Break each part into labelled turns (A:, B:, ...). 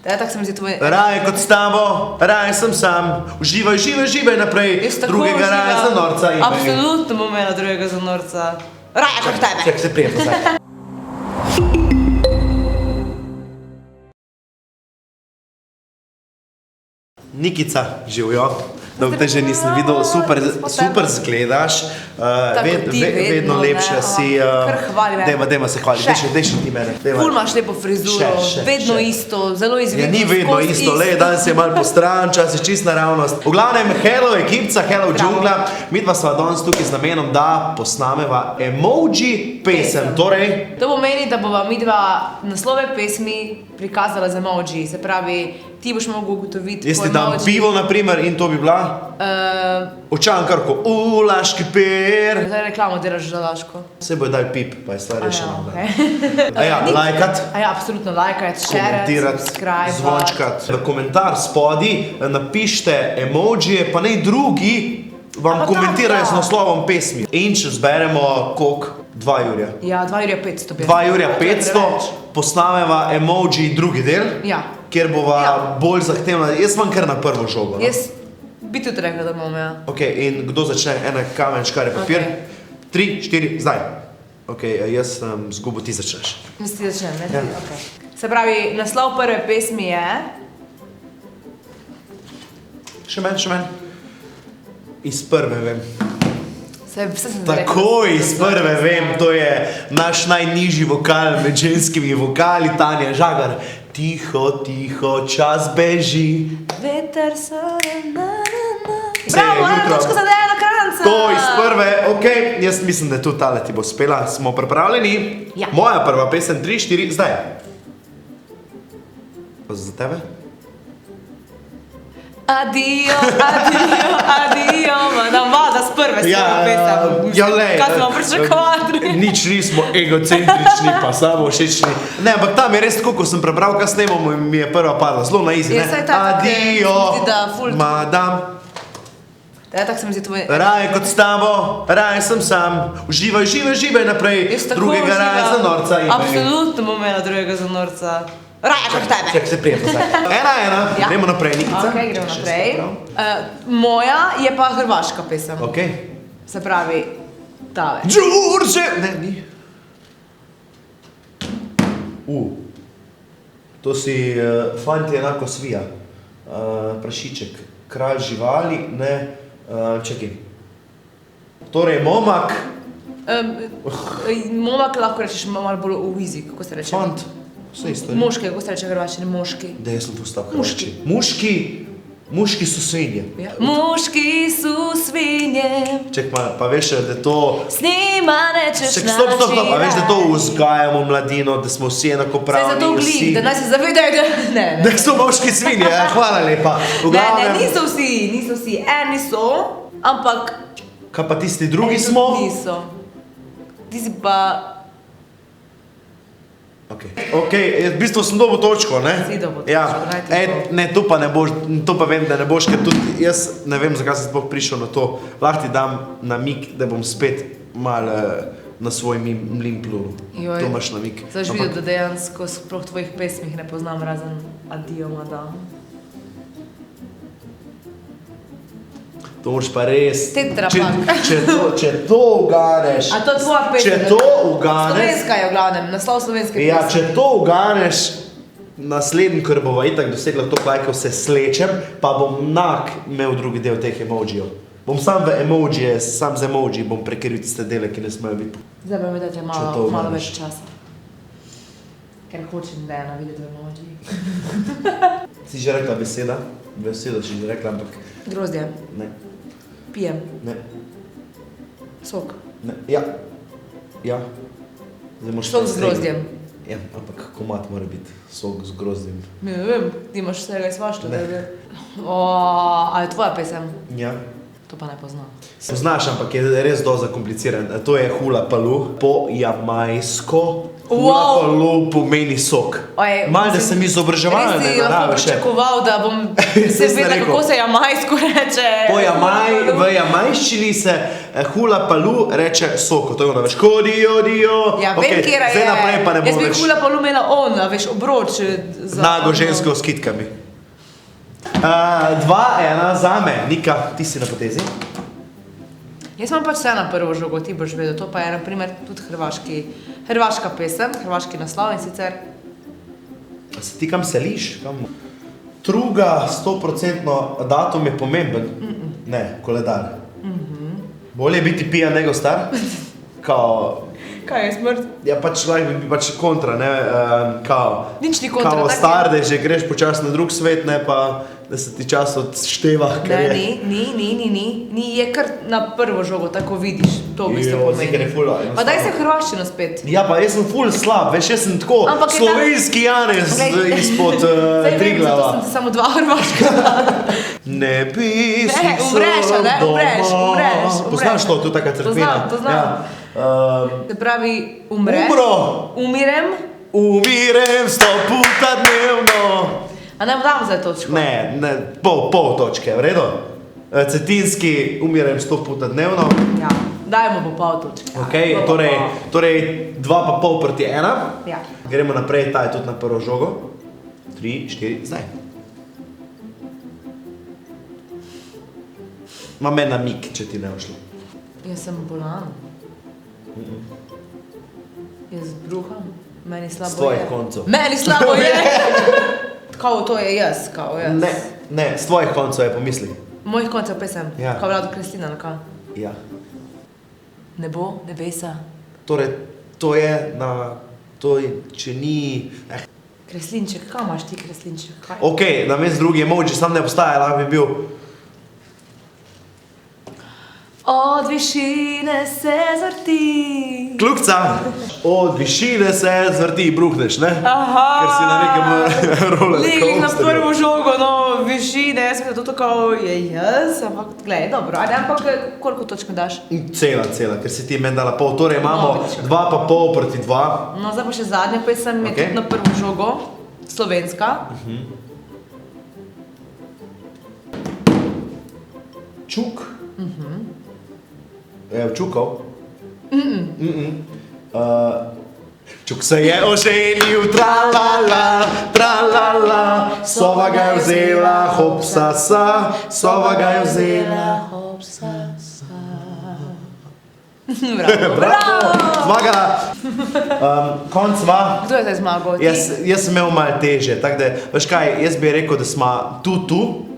A: Ja, tako se mi zdi tvoj...
B: Raje kot s tabo, raje sem sam. Uživaj, živaj naprej. Drugega raje za norca imej.
A: Absolutno bom imela drugega za norca. Raje kot tebe.
B: Čak se prijem zdaj. Nikica, živjo. Dolgo te že nisem videl, super zgledaš, vedno lepša si.
A: Kar hvali mene.
B: Dajmo se hvaliti, daj še ti mene.
A: Ful imaš lepo frizuro, vedno isto, zelo izvidno.
B: Ja, ni vedno isto, danes je malo postran, čas je čist naravnost. V glavnem, hello ekipca, hello džungla, midva sva danes tukaj z namenom, da posnameva emoji pesem, torej...
A: To pomeni, da bova midva naslove pesmi prikazala z emoji, se pravi, ti boš mogel ugotoviti,
B: Jaz ti dam pivo, naprimer, in to bi bila? Očankarko, Laški per.
A: Zdaj reklamo delaš za Laško.
B: Se bojo dali pip, pa je stvar rešena.
A: Aja,
B: lajkat.
A: Aja, absolutno lajkat, šerat, subscribe.
B: Zvončkat. V komentar spodi napište emojije, pa naj drugi vam komentirajo z naslovom pesmi. In če zberemo koliko? 2 jurja.
A: Ja, 2 jurja 500.
B: 2 jurja 500, posnameva emoji drugi del, kjer bova bolj zahtevna. Jaz imam kar na prvo žogo.
A: Jaz bi tudi rekla, da imam, ja.
B: Ok, in kdo začne? Ena kamen, škare, papir? 3, 4, zdaj. Ok, jaz sem zgubo, ti začneš.
A: Jaz ti začnem, ne? Se pravi, naslov prve pesmi je...
B: Še men. Iz prve vem.
A: Takoj
B: iz prve vem, to je naš najnižji vokal med ženskimi vokali, Tanja Žagar. Tiho, čas beži.
A: Veter so Bravo, ena točka za Dejana Kranjca.
B: To iz prve, ok, jaz mislim, da tudi tale ti bo spela. Smo pripravljeni?
A: Ja.
B: Moja prva pesem, 3, 4, zdaj. Pa za tebe?
A: Adijo, madam, vada s prve svojo pesem.
B: Ja, lej.
A: Kaj smo pričakovali?
B: Nič nismo egocentrični, pa samo všečni. Ne, ampak tam je res tako, ko sem prebral, kaj snemamo, mi je prva padla, zelo na izi, ne? Adijo, madam.
A: Ja, tako se mi zdi tvoj...
B: Raje kot s tabo, raje sem sam. Uživaj naprej. Drugega raje za norca imej.
A: Absolutno bom imela drugega za norca. Raje kot tebe.
B: Čak se prijem zdaj. 1-1, gremo naprej, Nikica.
A: Ok, gremo naprej. Moja je pa hrvaška pesem.
B: Ok.
A: Se pravi, tale.
B: Đurđe! Ne, ni. To si fanti enako svija. Prašiček. Kralj živali, ne. Čekaj. Torej, momak.
A: Momak lahko rečeš malo bolj v izi, kako se reče.
B: Fant. Vse isto.
A: Moški, kako se reče hrvaščini, moški.
B: Da, jaz sem postal hrvašči. Muški so svinje.
A: Muški su svinje.
B: Ček, pa veš, da to...
A: S njima nečeš na
B: Stop, pa veš, da to vzgajamo mladino, da smo vsi enakopravni.
A: Saj za to glik, da naj se zavedajo, da... Ne.
B: Da so moški svinje, hvala lepa.
A: Ne, niso vsi, eni so, ampak...
B: Kaj pa tisti drugi smo?
A: Niso. Ti si pa...
B: Ok, v bistvu sem dobil točko, ne?
A: Si dobil točko, daj ti to.
B: Ne, to pa ne boš, to pa vem, da ne boš, ker tudi jaz ne vem, zakaj sem sploh prišel na to. Lahko ti dam namig, da bom spet malo na svoj mlin plul. To imaš namig.
A: Zdaj videl, da dejansko sploh tvojih pesmih ne poznam razen Adijo, madam.
B: To moraš pa res...
A: Tetrapak.
B: Če to uganeš...
A: A to je tvoja pesem?
B: Če to uganeš...
A: Slovenska je v glavnem, naslov slovenske pesem.
B: Ja, če to uganeš, naslednji, ker bova itak dosegla to lajkov, se slečem, pa bom imel drugi del teh emojijev. Bom sam v emojije, sam z emojiji bom prekril tiste dele, ki ne smejo biti.
A: Zdaj pa mi dajte malo več časa. Ker hočem Dejana videti v emojiji.
B: Si že rekla beseda? Besedo si že rekla, ampak...
A: Grozdje.
B: Ne.
A: Pijem.
B: Ne.
A: Sok.
B: Ne. Ja.
A: Sok z grozdjem.
B: Ja, ampak komad mora biti sok z grozdjem.
A: Ne vem, ti imaš vsega svašta. A je tvoja pesem?
B: Ja.
A: To pa ne poznam.
B: Poznaš, ampak je res dosti zakompliciran. To je Hula Palu po jamajsko. Hula palu pomeni sok. Malo, da sem izobraževalne narave še.
A: Res si lahko pričakoval, da bom se vedela, kako se jamajsko reče.
B: V jamajščini se hula palu reče soko. To je ono, veš, dio.
A: Ja, vem, kjera je.
B: Zdaj naprej pa ne bom
A: Jaz bi
B: več
A: hula palu imela veš, obroč.
B: nago žensko s kitkami. 2-1 zame. Nika, ti si na potezi?
A: Jaz imam pač vse na prvo žogo, ti boš vedel. To pa je, na primer, tudi hrvaška pesem, hrvaški naslov in sicer...
B: A se ti kam seliš? Truga 100% datum je pomemben? Ne, koledar. Bolje biti pijan nego star?
A: Kaj je smrt?
B: Ja, pač lahko bi pač kontra, ne,
A: Nič ni kontra,
B: kao
A: tak je.
B: star, da že greš počas na drug svet, ne pa, da se ti čas odšteva, ker je...
A: Ni, je kar na prvo žogo, tako vidiš, to v bistvu pomeni.
B: Ker je ful,
A: Pa daj se hrvaščino spet.
B: Ja, pa jaz sem ful slab, veš, jaz sem tako
A: Ampak je
B: slovenski Janez izpod
A: Zdaj vem, zato
B: Triglava.
A: sem ti samo 2 hrvaška.
B: Ne bi si
A: umreš, a ne? Umreš.
B: Poznaš to, to je taka crkvina?
A: To znam. Se pravi,
B: Umirem 100 puta dnevno.
A: A ne dam zdaj točko?
B: Ne, pol točke, v redu? Cetinski, umirem 100 puta dnevno.
A: Ja, dajmo po pol točke.
B: Ok, torej 2,5 proti 1.
A: Ja.
B: Gremo naprej, ta je tudi na prvo žogo. 3, 4, zdaj. Ma me namik, če ti ne ošlo.
A: Jaz sem bolan. Jaz bruham. Meni slabo je.
B: S tvojih koncev.
A: Meni slabo je! Kao to je jaz, kao jaz.
B: Ne, s tvojih koncev je pomisli.
A: Mojih koncev pesem.
B: Ja.
A: Kao Vlado Kreslina, ali kaj?
B: Ja.
A: Nebo, nebesa.
B: Torej, to je na... To je, če ni...
A: Kreslinček, kaj imaš ti kreslinček? Kaj?
B: Ok, namesto drugi emoji sam ne obstaja, lahko bi bil...
A: Od višine se zvrti.
B: Kljukca! Od višine se zvrti, bruhneš, ne?
A: Aha!
B: Ker si na nekem rollercoasterju.
A: Legli na prvo žogo, no, višine, jaz sem to tako, je jaz, ampak, gledaj, dobro, ampak koliko točk mi daš?
B: Cela, ker si ti meni dala pol, torej imamo 2,5 proti 2.
A: No, zdaj pa še zadnja pesem je tudi na prvo žogo, slovenska.
B: Čuk. Je čukov? Čuk se je oženil, tralala, sova ga je vzela, hopsasa, sova ga je vzela.
A: hopsasa.
B: Bravo! Zmagala! Konc sva.
A: Kdo je zdaj zmagal? Ti?
B: Jaz sem imel malo teže, tako da, veš kaj, jaz bi rekel, da smo tu,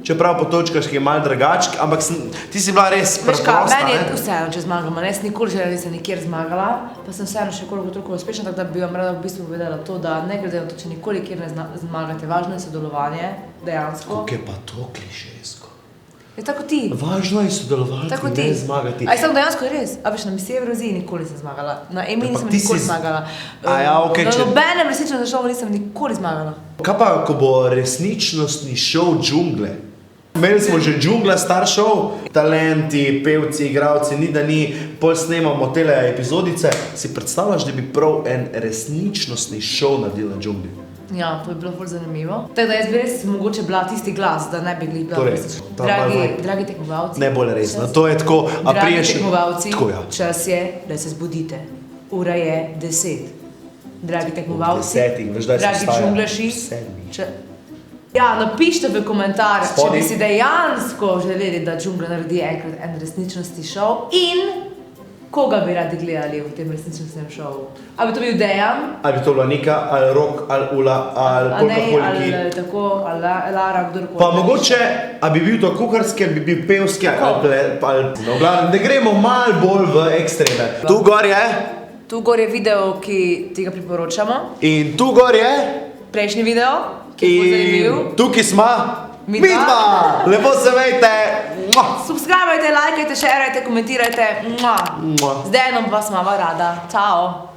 B: čeprav po točkah je malo drugačk, ampak ti si bila res
A: Veš kaj,
B: preprosta,
A: meni je
B: ne?
A: vseeno, če zmagamo. Jaz nikoli že nisem nikjer zmagala, pa sem vseeno še koliko toliko uspešna, tako da bi vam rada v bistvu povedala to, da ne glede na to, če nikoli kjer ne zmagate, važno je sodelovanje, dejansko.
B: Kako je pa to klišejsko?
A: Je tako ti.
B: Važno je sodelovati,
A: Tako ti.
B: ne zmagati.
A: Aj, samo dejansko je res. A veš, na misiji Evroviziji nikoli nisem zmagala. Na Emi nisem
B: ti
A: nikoli
B: si
A: zmagala.
B: okej,
A: Na
B: če-
A: nobenem resničnem šovu nisem nikoli zmagala.
B: Kaj pa, ko bo resničnostni šov džungle? Imeli smo že džungla star šov, talenti, pevci, igralci, ni da ni, pol snemamo tele epizodice. Si predstavljaš, da bi prav en resničnostni šov naredil na džungli?
A: Ja, to je bilo bolj zanimivo. Tako da jaz bi res mogoče bila tisti glas, da ne bi glih bila
B: Torej,
A: resnična.
B: ta malo-
A: Dragi tekmovalci.
B: Ne bolj resno, to je tako, a
A: Dragi
B: priješ...
A: tekmovalci,
B: Tako, ja.
A: čas je, da se zbudite. Ura je 10. Dragi tekmovalci,
B: 10, veš, kdaj se
A: dragi
B: vstaja?
A: džungleši.
B: Ob 7.
A: Ja, napišite v komentarjih, če
B: Spodaj.
A: bi si dejansko želeli, da džungla naredi enkrat en resničnostni šov in koga bi radi gledali v tem resničnostnem šovu. A bi to bil Dejan,
B: Ali bi to bila Nika, ali Rok, ali Ula, ali
A: Anej,
B: Polkaholiki.
A: ali tako, ali Lara, kdorkoli.
B: Pa mogoče, a bi bil to kuharski, ali bi bil pevski, ali no, glavnem, da gremo malo bolj v ekstreme. Tu gor je,
A: Tu gor je video, ki ti ga priporočamo.
B: in tu gor je,
A: Prejšnji video, ki je zanimiv.
B: in tukaj smo,
A: Mi
B: mi
A: dva.
B: dva, lepo se vejte.
A: Subscribajte, lajkajte, šerajte, komentirajte.
B: Mua.
A: Z Dejanom vas imava rada. Ciao.